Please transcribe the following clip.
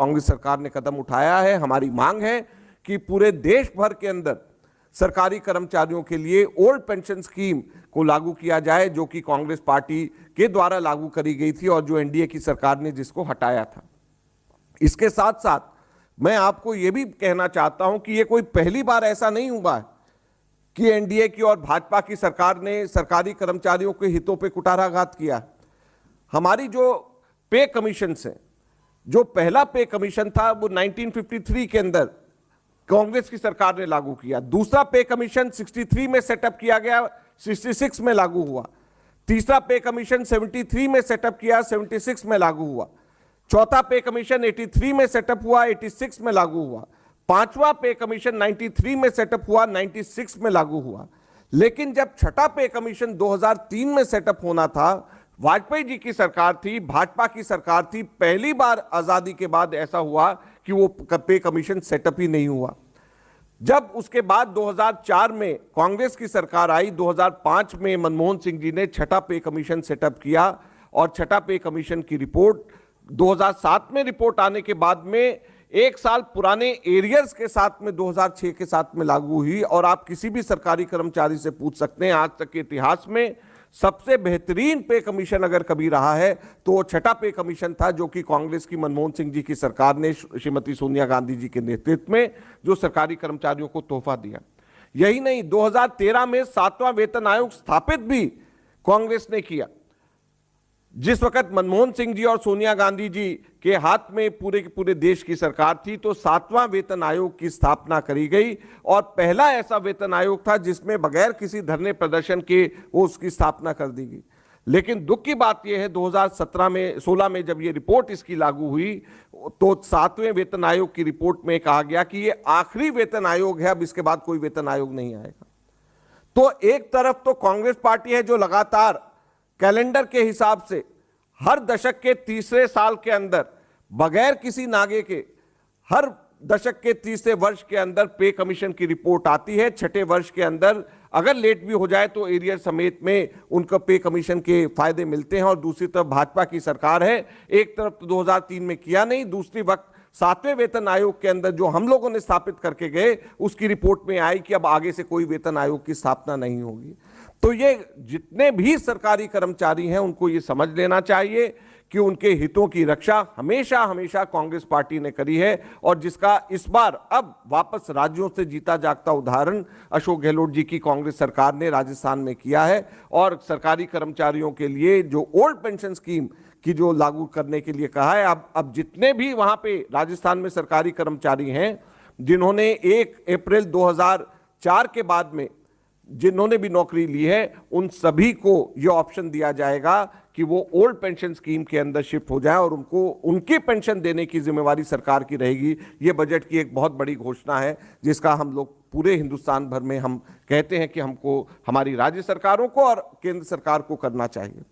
कांग्रेस सरकार ने कदम उठाया है। हमारी मांग है कि पूरे देश भर के अंदर सरकारी कर्मचारियों के लिए ओल्ड पेंशन स्कीम को लागू किया जाए, जो कि कांग्रेस पार्टी के द्वारा लागू करी गई थी और जो एनडीए की सरकार ने जिसको हटाया था। इसके साथ साथ मैं आपको यह भी कहना चाहता हूं कि यह कोई पहली बार ऐसा नहीं हुआ है कि एनडीए की और भाजपा की सरकार ने सरकारी कर्मचारियों के हितों पे कुठाराघात किया। हमारी जो पे कमीशन है, जो पहला पे कमीशन था वो 1953 के अंदर कांग्रेस की सरकार ने लागू किया। दूसरा पे कमीशन 63 में सेटअप किया गया, 66 में लागू हुआ। तीसरा पे कमीशन 73 में सेटअप किया, 76 में लागू हुआ। चौथा पे कमीशन 83 में सेटअप हुआ, 86 में लागू हुआ। पांचवा पे कमीशन 93 में सेटअप हुआ, 96 में लागू हुआ। लेकिन जब छठा पे कमीशन 2003 में सेटअप होना था, वाजपेयी जी की सरकार थी, भाजपा की सरकार थी, पहली बार आजादी के बाद ऐसा हुआ कि वो पे कमीशन सेटअप ही नहीं हुआ। जब उसके बाद 2004 में कांग्रेस की सरकार आई, 2005 में मनमोहन सिंह जी ने छठा पे कमीशन सेटअप किया और छठा पे कमीशन की रिपोर्ट 2007 में रिपोर्ट आने के बाद में एक साल पुराने एरियर्स के साथ में 2006 के साथ में लागू हुई। और आप किसी भी सरकारी कर्मचारी से पूछ सकते हैं, आज तक के इतिहास में सबसे बेहतरीन पे कमीशन अगर कभी रहा है तो वो छठा पे कमीशन था, जो कि कांग्रेस की मनमोहन सिंह जी की सरकार ने श्रीमती सोनिया गांधी जी के नेतृत्व में जो सरकारी कर्मचारियों को तोहफा दिया। यही नहीं, 2013 में 7वां वेतन आयोग स्थापित भी कांग्रेस ने किया। जिस वक्त मनमोहन सिंह जी और सोनिया गांधी जी के हाथ में पूरे के पूरे देश की सरकार थी, तो 7वां वेतन आयोग की स्थापना करी गई और पहला ऐसा वेतन आयोग था जिसमें बगैर किसी धरने प्रदर्शन के वो उसकी स्थापना कर दी गई। लेकिन दुख की बात यह है 2016 में जब ये रिपोर्ट इसकी लागू हुई तो 7वें वेतन आयोग की रिपोर्ट में कहा गया कि ये आखिरी वेतन आयोग है, अब इसके बाद कोई वेतन आयोग नहीं आएगा। तो एक तरफ तो कांग्रेस पार्टी है जो लगातार कैलेंडर के हिसाब से हर दशक के तीसरे साल के अंदर बगैर किसी नागे के हर दशक के तीसरे वर्ष के अंदर पे कमीशन की रिपोर्ट आती है। छठे वर्ष के अंदर अगर लेट भी हो जाए तो एरियर समेत में उनको पे कमीशन के फायदे मिलते हैं। और दूसरी तरफ भाजपा की सरकार है, एक तरफ तो 2003 में किया नहीं, दूसरी वक्त 7वें वेतन आयोग के अंदर जो हम लोगों ने स्थापित करके गए उसकी रिपोर्ट में आई कि अब आगे से कोई वेतन आयोग की स्थापना नहीं होगी। तो ये जितने भी सरकारी कर्मचारी हैं उनको ये समझ लेना चाहिए कि उनके हितों की रक्षा हमेशा हमेशा कांग्रेस पार्टी ने करी है और जिसका इस बार अब वापस राज्यों से जीता जागता उदाहरण अशोक गहलोत जी की कांग्रेस सरकार ने राजस्थान में किया है। और सरकारी कर्मचारियों के लिए जो ओल्ड पेंशन स्कीम की जो लागू करने के लिए कहा है, अब जितने भी वहां पे राजस्थान में सरकारी कर्मचारी हैं जिन्होंने 1 अप्रैल 2004 के बाद में जिन्होंने भी नौकरी ली है, उन सभी को यह ऑप्शन दिया जाएगा कि वो ओल्ड पेंशन स्कीम के अंदर शिफ्ट हो जाए और उनको उनकी पेंशन देने की जिम्मेवारी सरकार की रहेगी। ये बजट की एक बहुत बड़ी घोषणा है जिसका हम लोग पूरे हिंदुस्तान भर में हम कहते हैं कि हमको हमारी राज्य सरकारों को और केंद्र सरकार को करना चाहिए।